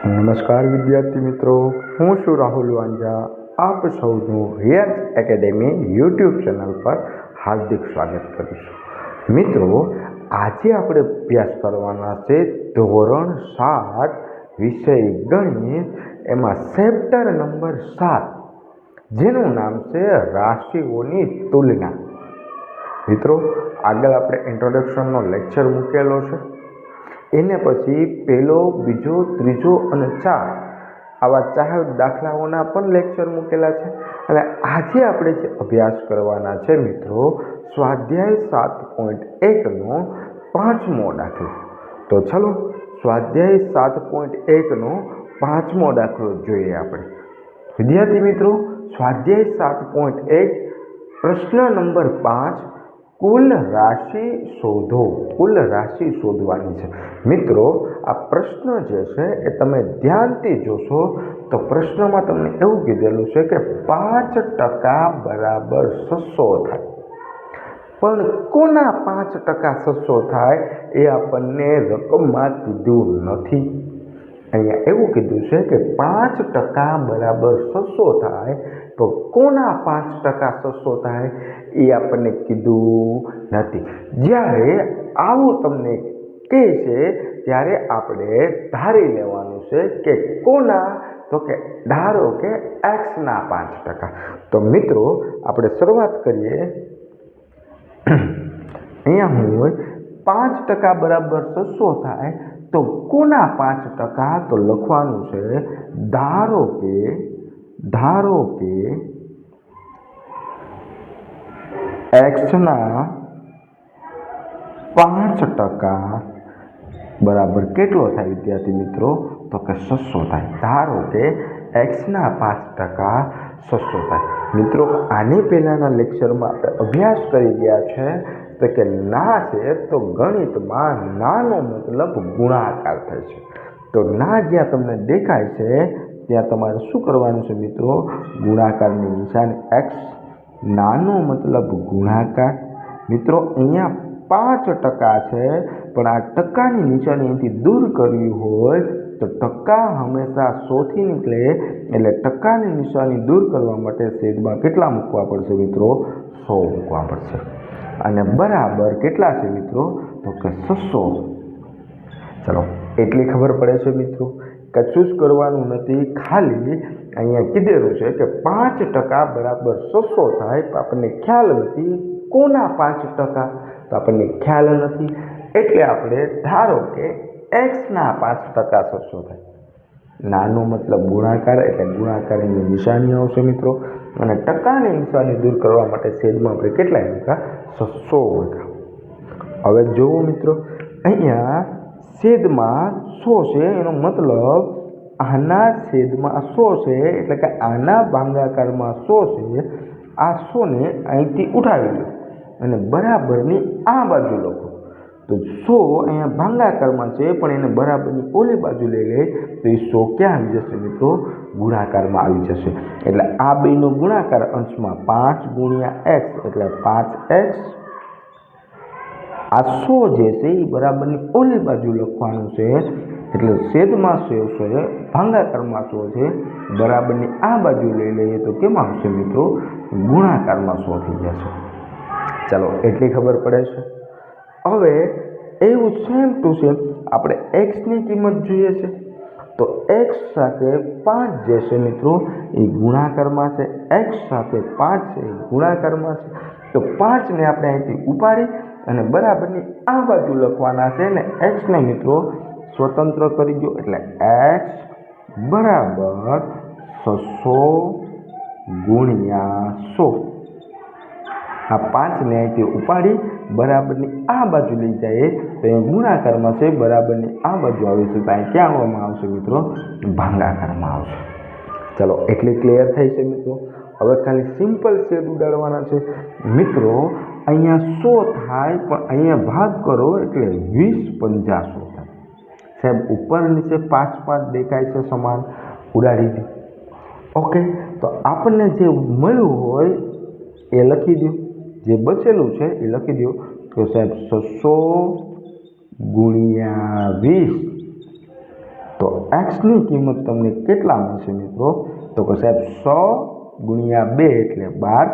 નમસ્કાર વિદ્યાર્થી મિત્રો, હું છું રાહુલ વાંઝા. આપ સૌનું રિયાઝ એકેડેમી યુટ્યુબ ચેનલ પર હાર્દિક સ્વાગત કરું છું. મિત્રો, આજે આપણે અભ્યાસ કરવાના છે ધોરણ 7 વિષય ગણિત, એમાં ચેપ્ટર નંબર 7, જેનું નામ છે રાશિઓની તુલના. મિત્રો, આગળ આપણે ઇન્ટ્રોડક્શનનો લેક્ચર મૂકેલો છે. એને પછી પહેલો, બીજો, ત્રીજો અને 4 આવા 4 દાખલાઓના પણ લેક્ચર મૂકેલા છે. અને આજે આપણે જે અભ્યાસ કરવાના છે મિત્રો, સ્વાધ્યાય 7.1નો 5મો દાખલો. તો ચલો સ્વાધ્યાય 7.1નો 5મો દાખલો જોઈએ આપણે. વિદ્યાર્થી મિત્રો, સ્વાધ્યાય 7.1 પ્રશ્ન નંબર 5, કુલ રાશિ શોધો. કુલ રાશિ શોધવાની છે. મિત્રો, આ પ્રશ્ન જે છે એ તમે ધ્યાનથી જોશો તો પ્રશ્નમાં તમને એવું કીધેલું છે કે 5% બરાબર 600 થાય. પણ કોના 5% 600 થાય એ આપણને રકમમાં કીધું નથી. અહીંયા એવું કીધું છે કે 5% બરાબર 600 થાય, તો કોના 5% 600 થાય એ આપણને કીધું નથી. જ્યારે આવું તમને કહે છે ત્યારે આપણે ધારી લેવાનું છે કે કોના, તો કે ધારો કે x ના 5%. તો મિત્રો, આપણે શરૂઆત કરીએ. અહીંયા હોય 5% બરાબર 600 થાય, તો કોના 5%? તો લખવાનું છે ધારો કે x ના 5% બરાબર કેટલો થાય વિદ્યાર્થી મિત્રો? તો કે 600 થાય. ધારો કે x ના 5% 600 થાય. મિત્રો, આની પહેલાના લેક્ચરમાં આપણે અભ્યાસ કરી ગયા છે તો કે ના છે તો ગણિતમાં નાનો મતલબ ગુણાકાર થાય છે. તો ના જ્યાં તમને દેખાય છે ત્યાં તમારે શું કરવાનું છે મિત્રો? ગુણાકારની નિશાની x, નાનો મતલબ ગુણાકાર. મિત્રો, અહીંયા 5% છે, પણ આ ટકાની નિશાની અહીંથી દૂર કરવી હોય તો ટકા હંમેશા 100 થી નીકળે, એટલે ટકાની નિશાની દૂર કરવા માટે છેદમાં કેટલા મૂકવા પડશે મિત્રો? 100 મૂકવા પડશે. અને બરાબર કેટલા છે મિત્રો? તો કે 600. ચલો, એટલી ખબર પડે છે મિત્રો. કશું જ કરવાનું નથી, ખાલી અહીંયા કીધેલું છે કે 5% બરાબર 600 થાય. આપણને ખ્યાલ નથી કોના 5%, તો આપણને ખ્યાલ નથી. એટલે આપણે ધારો કે x ના 5% 600 થાય. નાનો મતલબ ગુણાકાર, એટલે ગુણાકારની નિશાની આવશે મિત્રો. અને ટકાની નિશાની દૂર કરવા માટે છેદમાં આપણે કેટલા મૂક્યા? 600 મૂક્યા. હવે જુઓ મિત્રો, અહીંયા છેદમાં 100 છે, એનો મતલબ આના છેદમાં 100 છે, એટલે કે આના ભાગાકારમાં 100 છે. આ 100ને અહીંથી ઉઠાવી લો અને બરાબરની આ બાજુ લખો. તો 100 અહીંયા ભાગાકારમાં છે, પણ એને બરાબરની ઓલી બાજુ લઈ લે તો એ 100 ક્યાં આવી જશે મિત્રો? ગુણાકારમાં આવી જશે. એટલે આ બેનો ગુણાકાર અંશમાં 5 ગુણ્યા x એટલે 5x. આ 100 જે છે એ બરાબરની ઓલી બાજુ લખવાનું છે, એટલે છેદમાં 100 છે, ભાગાકારમાં 100 છે, બરાબરની આ બાજુ લઈ લઈએ તો કેમાં આવશે મિત્રો? ગુણાકારમાં 100 થઈ જશે. ચાલો, એટલી ખબર પડે છે. હવે એવું સેમ ટુ સેમ આપણે x ની કિંમત જોઈએ છે. તો x સાથે 5 જે છે મિત્રો એ ગુણાકારમાં છે, x સાથે 5 છે એ ગુણાકારમાં છે. તો 5ને આપણે અહીંથી ઉપાડી અને બરાબરની આ બાજુ લખવાના છે ને x ને મિત્રો સ્વતંત્ર કરી દો, એટલે x બરાબર 600 ગુણ્યા 100. આ 5ને અહીંથી ઉપાડી બરાબરની આ બાજુ લઈ જાય તો એ ગુણાકારમાં છે, બરાબરની આ બાજુ આવે છે, તો અહીં ક્યાં આવવામાં આવશે મિત્રો? ભાગાકારમાં આવશે. ચલો, એટલી ક્લિયર થઈ છે મિત્રો. હવે ખાલી સિમ્પલ છેદ ઉડાડવાના છે મિત્રો. અહીંયા 100 થાય, પણ અહીંયા ભાગ કરો એટલે 20 પંજા 100 થાય. સાહેબ, ઉપર નીચે 5 દેખાય છે સમાન, ઉડાડી દે. ઓકે, તો આપણને જે મળ્યું હોય એ લખી દો, જે બચેલું છે એ લખી દો. તો સાહેબ 600 ગુણ્યા 20, તો એક્સની કિંમત તમને કેટલા મળશે મિત્રો? તો કે સાહેબ 100 ગુણ્યા 2 એટલે 12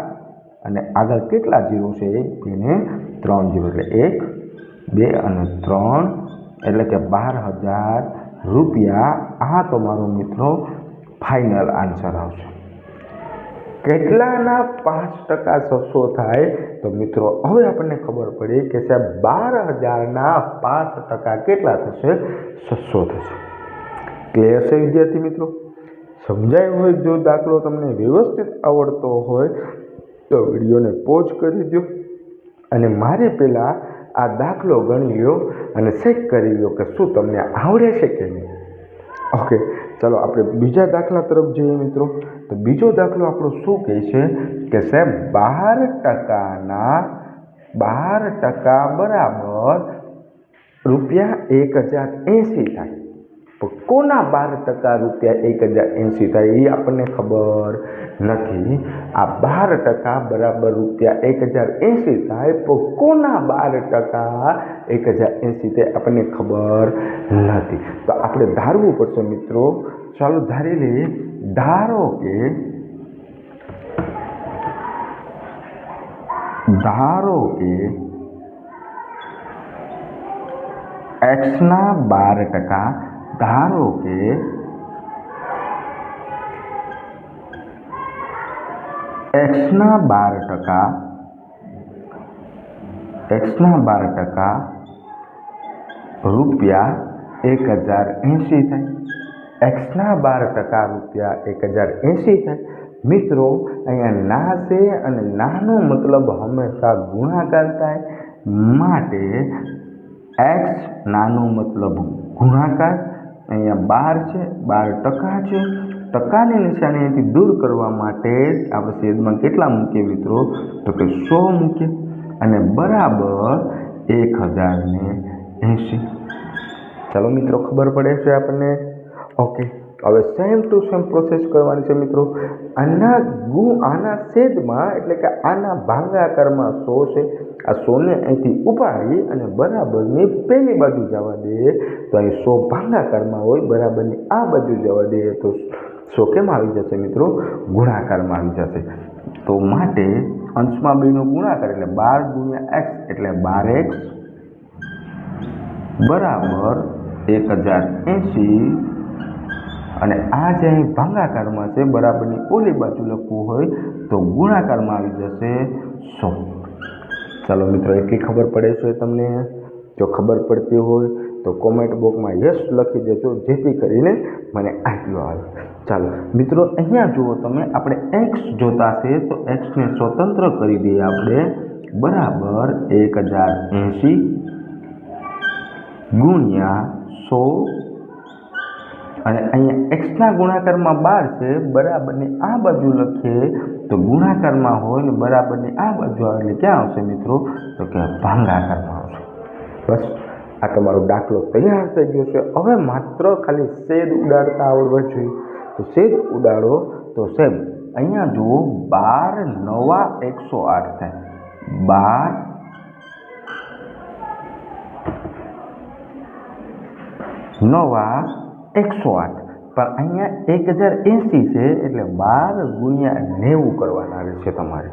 અને આગળ કેટલા જીરો છે? 1 2 ને 3 જીરો એટલે 1 2 અને 3 એટલે કે 12,000 રૂપિયા. આ તમારો મિત્રો ફાઇનલ આન્સર આવશે. કેટલાના 5% 600 થાય? તો મિત્રો હવે આપણને ખબર પડી કે સાહેબ 12,000ના 5% કેટલા થશે? 600 થશે. ક્લિયર છે વિદ્યાર્થી મિત્રો? સમજાયું હોય? જો દાખલો તમને વ્યવસ્થિત આવડતો હોય તો વિડીયોને પોઝ કરી દો અને મારે પહેલાં આ દાખલો ગણી લો અને ચેક કરી લો કે શું તમને આવડે છે કે નહીં. ઓકે, ચાલો આપણે બીજા દાખલા તરફ જઈએ મિત્રો. તો બીજો દાખલો આપણો શું કહે છે કે સાહેબ 12% બરાબર રૂપિયા 1080 થાય. તો કોના 12% રૂપિયા 1080 થાય એ આપણને ખબર નથી. આ 12% બરાબર રૂપિયા 1080 થાય તો કોના 12% 1080 થાય આપણને ખબર નથી. તો આપણે ધારવું પડશે મિત્રો. ચાલો ધારી લઈએ. ધારો કે એક્સના 12%, ધારો કે એક્સના 12% રૂપિયા 1080 થાય. એક્સના 12% રૂપિયા 1080 થાય. મિત્રો અહીંયા ના છે અને નાનો મતલબ હંમેશા ગુણાકાર થાય, માટે એક્સ નાનો મતલબ ગુણાકાર. અહીંયા 12 છે, 12% છે. ટકાની નિશાનીથી દૂર કરવા માટે આપણે છેદમાં કેટલા મૂકીએ મિત્રો? તો કે 100 મૂકીએ અને બરાબર 1080. ચાલો મિત્રો ખબર પડે છે આપણને. ઓકે, હવે સેમ ટુ સેમ પ્રોસેસ કરવાની છે મિત્રો. આના છેદમાં એટલે કે આના ભાગાકારમાં 100 છે. આ 100ને અહીંથી ઉપાડી અને બરાબરની પહેલી બાજુ જવા દે તો અહીં 100 ભાગાકારમાં હોય, બરાબરની આ બાજુ જવા દે તો 100 કેમ આવી જશે મિત્રો? ગુણાકારમાં આવી જશે. તો માટે અંશમાં 2નો ગુણાકાર એટલે 12 ગુણ્યા x એટલે 12x બરાબર 1080. અને આ જે અહીં ભાગાકારમાં છે, બરાબરની ઓલી બાજુ લખવું હોય તો ગુણાકારમાં આવી જશે 100. ચાલો મિત્રો એટલી ખબર પડે છે તમને? જો ખબર પડતી હોય તો કોમેન્ટ બોક્સમાં યસ લખી દેજો, જેથી કરીને મને આઈડિયો આવે. ચાલો મિત્રો અહીંયા જુઓ તમે, આપણે એક્સ જોતા છે તો એક્સને સ્વતંત્ર કરી દઈએ આપણે. બરાબર 1080 ગુણ્યા 100 અને અહીંયા એક્સના ગુણાકારમાં 12 છે, બરાબરની આ બાજુ લખીએ તો ગુણાકારમાં હોય ને બરાબરની આ બાજુ આવે એટલે ક્યાં આવશે મિત્રો? તો કે ભાગાકારમાં આવશે. બસ આ તમારો દાખલો તૈયાર થઈ ગયો છે. હવે માત્ર ખાલી છેદ ઉડાડતા આવડવા જોઈએ. તો છેદ ઉડાડો તો સાહેબ અહીંયા જુઓ 12 નવા 108 થાય. 12 નવા 108 પણ અહીંયા 1080 છે એટલે 12 ગુણ્યા 90 કરવાના રહેશે તમારે.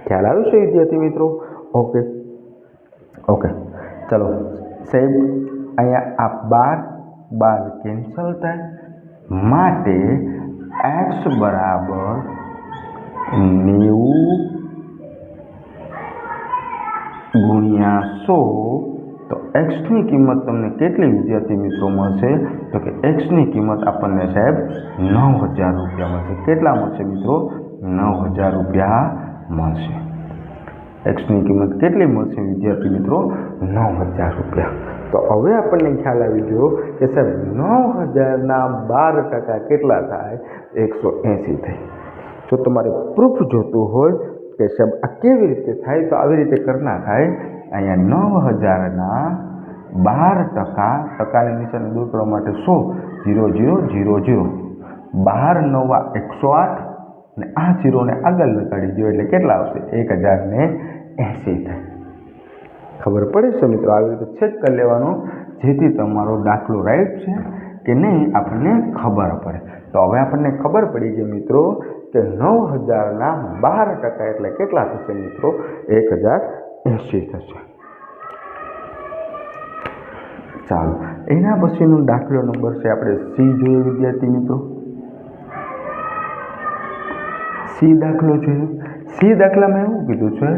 ખ્યાલ આવ્યો છે વિદ્યાર્થી મિત્રો? ઓકે ચલો સાહેબ અહીંયા આ 12 કેન્સલ થાય, માટે x બરાબર 90 ગુણ્યા 100. તો એક્સની કિંમત તમને કેટલી વિદ્યાર્થી મિત્રો મળશે? તો કે એક્સની કિંમત આપણને સાહેબ 9000 રૂપિયા મળશે. કેટલા મળશે મિત્રો? 9000 રૂપિયા મળશે. એક્સની કિંમત કેટલી મળશે વિદ્યાર્થી મિત્રો? 9000 રૂપિયા. તો હવે આપણને ખ્યાલ આવી ગયો કે સાહેબ 9000ના 12% કેટલા થાય? 180 થાય. જો તમારે પ્રૂફ જોતું હોય કે સાહેબ આ કેવી રીતે થાય તો આવી રીતે કરના થાય. અહીંયા 9000ના 12%, ટકાની નિશાની દૂર કરવા માટે 100 0 0 0 0 12 નવા 108 અને આ 0ને આગળ લગાડી દો એટલે કેટલા આવશે? 1080 થાય. ખબર પડે છે મિત્રો? આવી રીતે ચેક કરી લેવાનું જેથી તમારો દાખલો રાઈટ છે કે નહીં આપણને ખબર પડે. તો હવે આપણને ખબર પડી ગઈ મિત્રો કે 9000ના 12% એટલે કેટલા થશે મિત્રો? 1080 થશે. ચાલો એના પછીનો દાખલો નંબર છે આપણે સી જોઈએ વિદ્યાર્થી મિત્રો. સી દાખલો જોઈએ. સી દાખલામાં એવું કીધું છે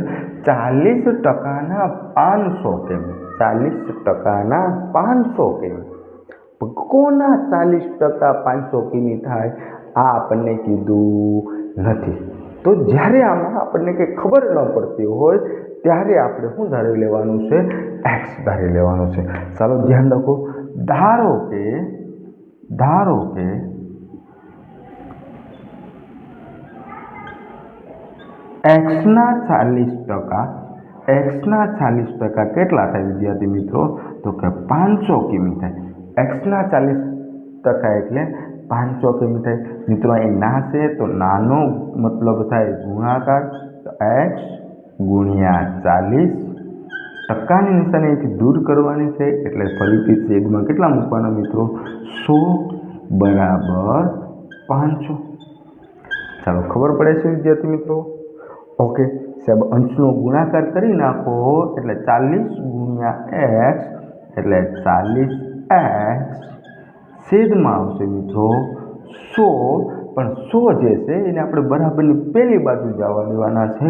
40%ના 500 કિમી. 40%ના 500 કિમી. કોના 40% 500 કિમી થાય આ આપણને કીધું નથી. તો જ્યારે આમાં આપણને કંઈ ખબર ન પડતી હોય ત્યારે આપણે શું ધારી લેવાનું છે? એક્સ ધારી લેવાનું છે. ચાલો ધ્યાન રાખો. ધારો કે એક્સના 40% કેટલા થાય વિદ્યાર્થી મિત્રો? તો કે 500 કિમી થાય. એક્સના 40% એટલે 500 કિમી થાય. મિત્રો અહીં ના છે તો નાનો મતલબ થાય ગુણાકાર. તો એક્સ ગુણ્યા 40%ની નિશાની અહીંથી દૂર કરવાની છે એટલે ફરીથી છેદમાં કેટલા મૂકવાના મિત્રો? 100 બરાબર 500. ચાલો ખબર પડે છે વિદ્યાર્થી મિત્રો? ઓકે સાહેબ અંશનો ગુણાકાર કરી નાખો એટલે 40 ગુણ્યા એક્સ એટલે 40x છેદમાં આવશે મિત્રો 100. પણ 100 જે છે એને આપણે બરાબરની પહેલી બાજુ જવા દેવાના છે.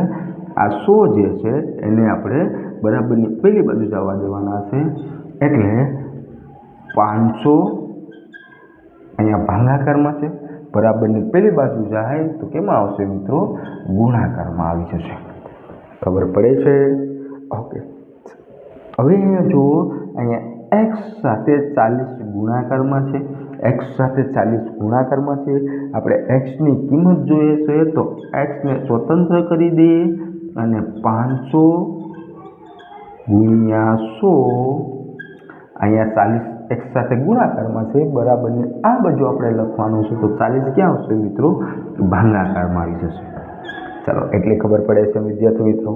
આ 100 જે છે એને આપણે બરાબરની પહેલી બાજુ જવા દેવાના છે એટલે 500 અહીંયા ભાગાકારમાં છે. બરાબરની પહેલી બાજુ જાય તો કેમાં આવશે મિત્રો? ગુણાકારમાં આવી જશે. ખબર પડે છે? ઓકે હવે અહીંયા જુઓ અહીંયા એક્સ સાથે 40 ગુણાકારમાં છે. એક્સ સાથે 40 ગુણાકારમાં છે. આપણે એક્સની કિંમત જોઈએ છે તો એક્સને સ્વતંત્ર કરી દઈએ અને 500 ગુણ્યા 100 અહીંયા 40 એક્સ સાથે ગુણાકારમાં છે બરાબરને આ બાજુ આપણે લખવાનું છે તો 40 ક્યાં આવશે મિત્રો? ભાગાકારમાં આવી જશે. ચાલો એટલી ખબર પડે છે વિદ્યાર્થી મિત્રો?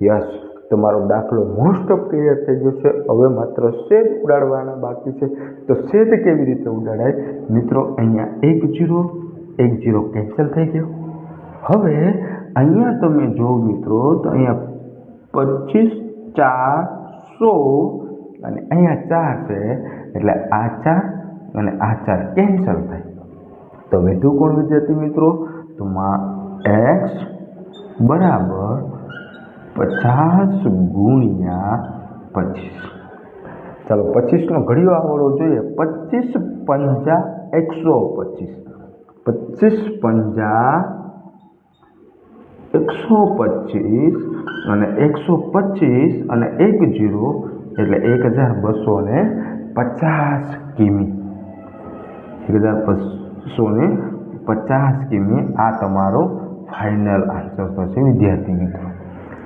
યસ તમારો દાખલો મોસ્ટ ઓફ ક્લિયર થઈ ગયો છે. હવે માત્ર છેદ ઉડાડવાના બાકી છે. તો છેદ કેવી રીતે ઉડાડાય મિત્રો? અહીંયા 1 0 કેન્સલ થઈ ગયો. હવે અહીંયા તમે જો મિત્રો તો અહીંયા 25 4 100 અને અહીંયા 4 છે એટલે આ 4 અને આ 4 કેન્સલ થાય. તો વધુ કોણ વિદ્યાર્થી મિત્રો? તો એક્સ બરાબર 50 ગુણ્યા 25. ચાલો 25નો ઘડિયો આવડવો જોઈએ. 25 પંજા 125. 25 પંજા 125 અને 125 અને 1 0 એટલે 1250 કિમી. 1250 કિમી આ તમારો ફાઇનલ આન્સર થશે વિદ્યાર્થી મિત્રો.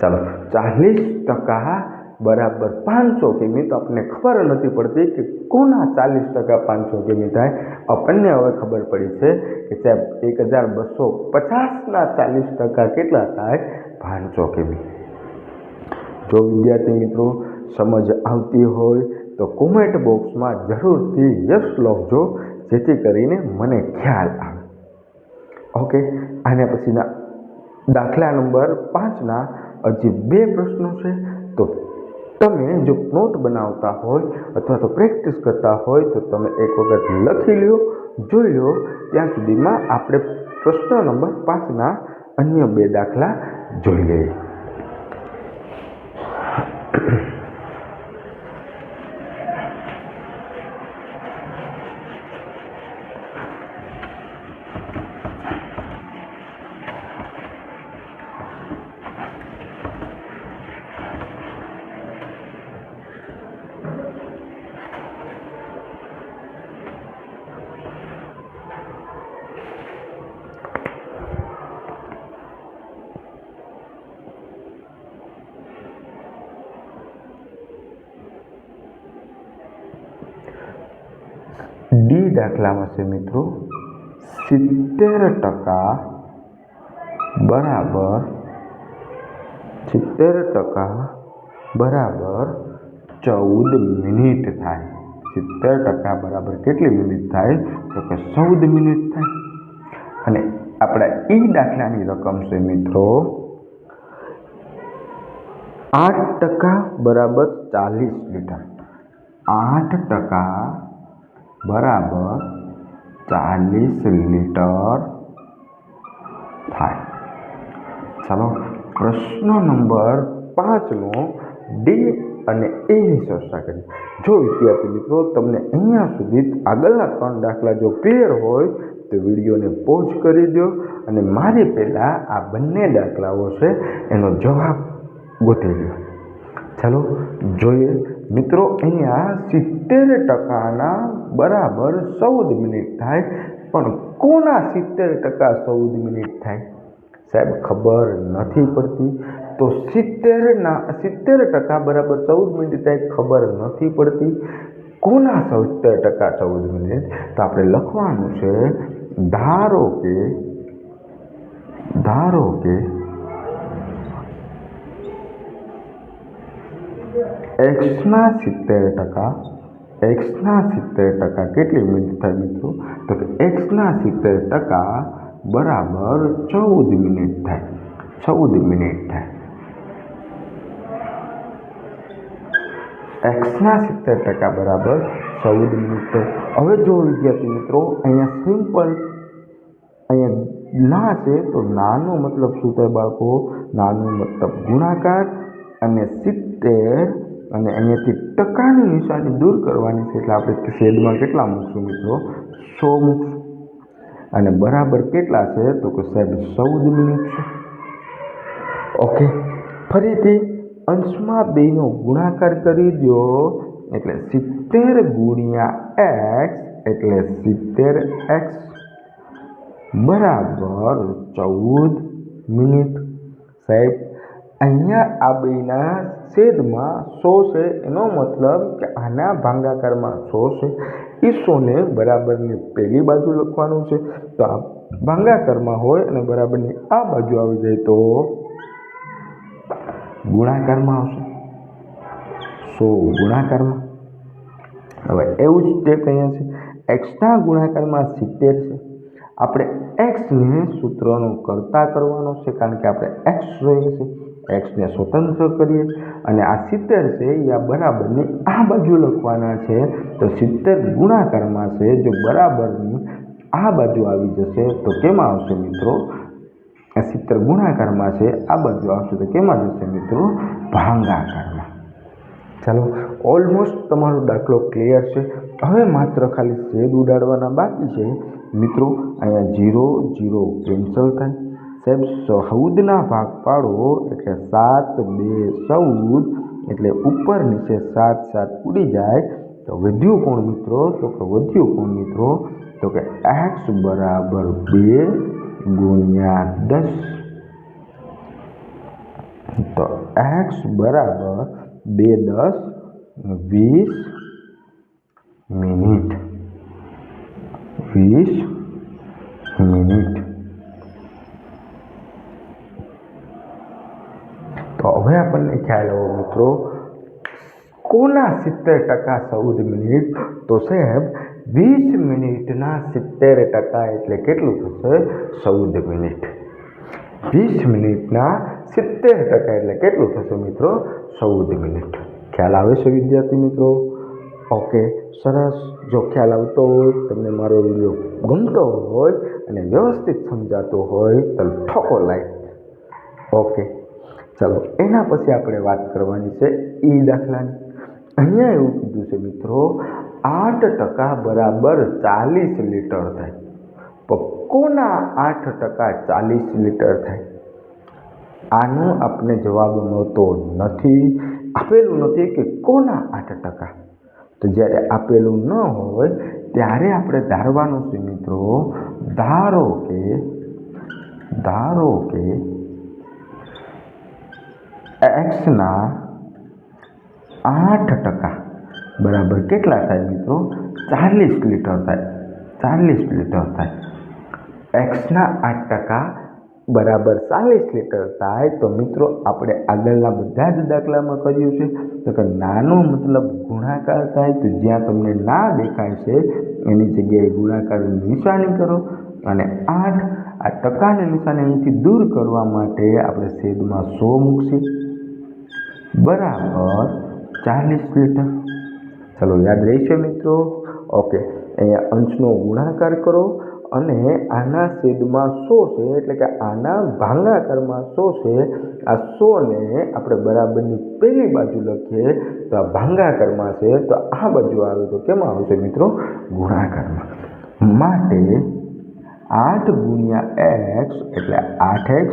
ચાલો 40% બરાબર 500 કિમી. તો આપણને ખબર નથી પડતી કે કોના 40% 500 કિમી થાય. આપણને હવે ખબર પડી છે કે સાહેબ 1250ના 40% કેટલા થાય? 500 કિમી. જો વિદ્યાર્થી મિત્રો સમજ આવતી હોય તો કોમેન્ટ બોક્સમાં જરૂરથી યસ લખજો જેથી કરીને મને ખ્યાલ આવે. ઓકે આને પછીના દાખલા નંબર 5ના હજી 2 પ્રશ્નો છે. તો તમે જો નોટ બનાવતા હોય અથવા તો પ્રેક્ટિસ કરતા હોય તો તમે એક વખત લખી લો, જોઈ લો. ત્યાં સુધીમાં આપણે પ્રશ્ન નંબર 5ના અન્ય 2 દાખલા જોઈ લઈએ. ડી દાખલામાં છે મિત્રો 70% બરાબર 14 મિનિટ થાય. 70% બરાબર કેટલી મિનિટ થાય? તો કે 14 મિનિટ થાય. અને આપણા દાખલાની રકમ છે મિત્રો 8% બરાબર 40 લીટર. 8% બરાબર 40 લીટર થાય. ચાલો પ્રશ્ન નંબર 5નો ડી અને એની ચર્ચા કરીએ. જો વિદ્યાર્થી મિત્રો તમને અહીંયા સુધી આગળના 3 દાખલા જો ક્લિયર હોય તો વિડીયોને પોઝ કરી દો અને મારી પહેલાં આ બંને દાખલાઓ છે એનો જવાબ ગોતી લો. ચાલો જોઈએ મિત્રો. અહીંયા 70%ના બરાબર 14 મિનિટ થાય. પણ કોના 70% 14 મિનિટ થાય? સાહેબ ખબર નથી પડતી. તો 70% બરાબર 14 મિનિટ થાય ખબર નથી પડતી. કોના 70% 14 મિનિટ? તો આપણે લખવાનું છે ધારો કે xના 70% કેટલી મિનિટ થાય મિત્રો? તો કે xના 70% બરાબર 14 મિનિટ થાય. 14 મિનિટ થાય. xના 70% બરાબર 14 મિનિટ થાય. હવે જો વિદ્યાર્થી મિત્રો અહીંયા સિમ્પલ અહીંયા ના છે તો નાનો મતલબ શું થાય બાળકો? નાનો મતલબ ગુણાકાર અને 70 અને અહીંયાથી ટકાની નિશાની દૂર કરવાની છે એટલે આપણે છેદમાં કેટલા મૂકશું મિત્રો? 100 મૂકશું. અને બરાબર કેટલા છે? તો કે સાહેબ 14 મિનિટ છે. ઓકે, ફરીથી અંશમાં 2નો ગુણાકાર કરી દો એટલે 70 ગુણ્યા x એટલે 70x બરાબર 14 મિનિટ. સાહેબ અહીંયા આ બેના છેદમાં 100 છે એનો મતલબ કે આના ભાગાકારમાં 100 છે. એ 100ને બરાબરની પેલી બાજુ લખવાનું છે. તો આ ભાગાકારમાં હોય અને બરાબરની આ બાજુ આવી જાય તો ગુણાકારમાં આવશે. 100 ગુણાકારમાં. હવે એવું જ સ્ટેપ અહીંયા છે. xના ગુણાકારમાં 70 છે. આપણે xને સૂત્રનો કરતા કરવાનો છે કારણ કે આપણે x જોઈએ છે. xને સ્વતંત્ર કરીએ અને આ 70 છે એ આ બરાબરની આ બાજુ લખવાના છે. તો 70 ગુણાકારમાં છે. જો બરાબરની આ બાજુ આવી જશે તો કેમાં આવશે મિત્રો? 70 ગુણાકારમાં છે આ બાજુ આવશે તો કેમાં જશે મિત્રો? ભાગાકારમાં. ચાલો ઓલમોસ્ટ તમારો દાખલો ક્લિયર છે. હવે માત્ર ખાલી છેદ ઉડાડવાના બાકી છે મિત્રો. અહીંયા 0 0 કેન્સલ થાય. સાહેબ 14ના ભાગ પાડો એટલે 7 2 14 એટલે ઉપર નીચે 7 7 ઉડી જાય તો વધ્યું કોણ મિત્રો? તો કે વધ્યું કોણ મિત્રો? તો કે x બરાબર 2 ગુણ્યા 10. તો x બરાબર 2 10 20 મિનિટ. 20 મિનિટ. તો હવે આપણને ખ્યાલ આવ્યો મિત્રો કોના 70% 14 મિનિટ? તો સાહેબ 20 મિનિટના 70% એટલે કેટલું થશે? 14 મિનિટ. 20 મિનિટના 70% એટલે કેટલું થશે મિત્રો? 14 મિનિટ. ખ્યાલ આવે છે વિદ્યાર્થી મિત્રો? ઓકે, સરસ. જો ખ્યાલ આવતો હોય, તમને મારો વિડીયો ગમતો હોય અને વ્યવસ્થિત સમજાતો હોય તો ઠોકો લાઈક. ઓકે, ચાલો એના પછી આપણે વાત કરવાની છે દાખલાની. અહીંયા એવું કીધું છે મિત્રો 8% બરાબર 40 લીટર થાય. કોના 8% 40 લીટર થાય? આનો આપણે જવાબ મળતો નથી. આપેલું નથી કે કોના 8%. તો જ્યારે આપેલું ન હોય ત્યારે આપણે ધારવાનું છે મિત્રો. ધારો કે xના 8% બરાબર કેટલા થાય મિત્રો? 40 લીટર થાય. 40 લીટર થાય. xના 8% બરાબર 40 લીટર થાય તો મિત્રો આપણે આગળના બધા જ દાખલામાં કર્યું છે તો કે નાનો મતલબ ગુણાકાર થાય તો જ્યાં તમને ના દેખાય છે એની જગ્યાએ ગુણાકારની નિશાની કરો અને 8 આ ટકાની નિશાની અહીંથી દૂર કરવા માટે આપણે છેદમાં 100 મૂકશું બરાબર 40 લીટર. ચલો યાદ રહેશે મિત્રો. ઓકે, અહીંયા અંશનો ગુણાકાર કરો અને આના છેદમાં 100 છે એટલે કે આના ભાગાકારમાં 100 છે. આ 100 ને આપણે બરાબરની પહેલી બાજુ લખીએ તો આ ભાગાકારમાં છે તો આ બાજુ આવે તો કેમાં આવશે મિત્રો? ગુણાકારમાં. માટે 8 ગુણ્યા x એટલે 8x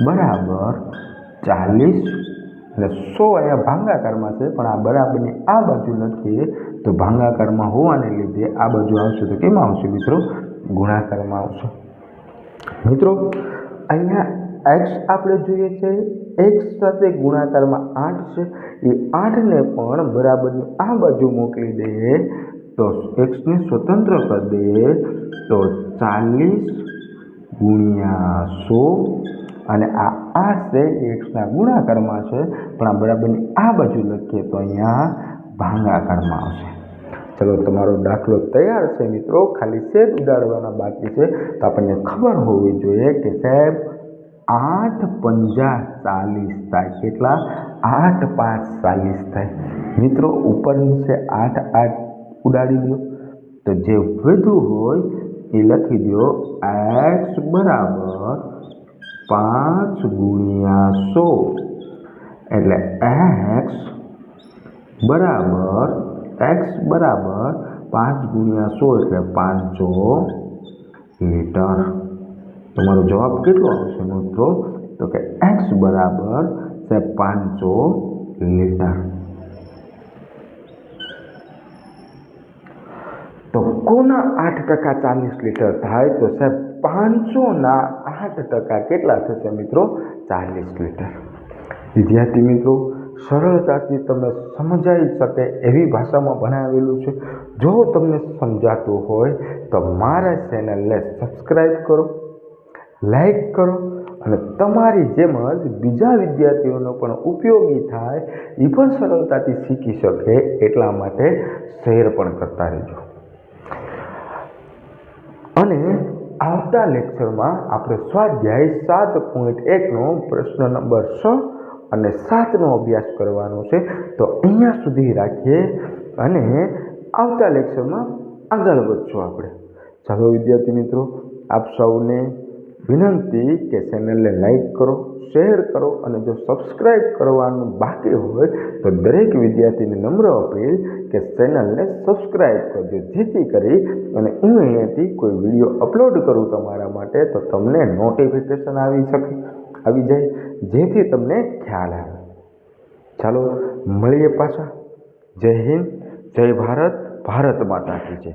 બરાબર 40 અને 100 અહીંયા ભાગાકારમાં છે પણ આ બરાબરની આ બાજુ લખીએ તો ભાગાકારમાં હોવાને લીધે આ બાજુ આવશે તો કેમાં આવશે મિત્રો? ગુણાકારમાં આવશે. મિત્રો અહીંયા x આપણે જોઈએ છે x સાથે ગુણાકારમાં 8 છે એ 8ને પણ બરાબરની આ બાજુ મોકલી દઈએ તો x ને સ્વતંત્ર કરી દઈએ તો 40 ગુણ્યા 100 અને આ 8 છે એ xના ગુણાકારમાં છે પણ આ બરાબરની આ બાજુ લખીએ તો અહીંયા ભાગાકારમાં આવશે. ચલો તમારો દાખલો તૈયાર છે મિત્રો. ખાલી છેદ ઉડાડવાના બાકી છે તો આપણને ખબર હોવી જોઈએ કે સાહેબ 8 પંજા 40 થાય. કેટલા? 8 5 40 થાય. મિત્રો ઉપર નીચે 8 8 ઉડાડી દો તો જે વધુ હોય એ લખી દો. x બરાબર 5 ગુણ્યા 100 એટલે x બરાબર 5 ગુણ્યા 100 એટલે 500 લીટર. તમારો જવાબ કેટલો આવશે મિત્રો? તો કે x બરાબર 500 લીટર. તો કોના 8% 40 લીટર થાય? તો સાહેબ 500ના 8% કેટલા થશે મિત્રો? 40 લીટર. વિદ્યાર્થી મિત્રો, સરળતાથી તમે સમજાઈ શકે એવી ભાષામાં ભણાવેલું છે. જો તમને સમજાતું હોય તો મારા ચેનલને સબસ્ક્રાઈબ કરો, લાઈક કરો અને તમારી જેમ જ બીજા વિદ્યાર્થીઓનો પણ ઉપયોગી થાય એ પણ સરળતાથી શીખી શકે એટલા માટે શેર પણ કરતા રહેજો. અને આવતા લેક્ચરમાં આપણે સ્વાધ્યાય 7.1નો પ્રશ્ન નંબર 6 અને 7નો અભ્યાસ કરવાનો છે. તો અહીંયા સુધી રાખીએ અને આવતા લેક્ચરમાં આગળ વધશું આપણે. ચાલો વિદ્યાર્થી મિત્રો, આપ સૌને વિનંતી કે ચેનલને લાઈક કરો, શેર કરો અને જો સબસ્ક્રાઈબ કરવાનું બાકી હોય તો દરેક વિદ્યાર્થીને નમ્ર અપીલ કે ચેનલને સબસ્ક્રાઈબ કરજો, જેથી કરી અને હું અહીંયાથી કોઈ વિડીયો અપલોડ કરું તમારા માટે તો તમને નોટિફિકેશન આવી જાય, જેથી તમને ખ્યાલ આવે. ચાલો મળીએ પાછા. જય હિન્દ, જય ભારત, ભારત માતા કી જય.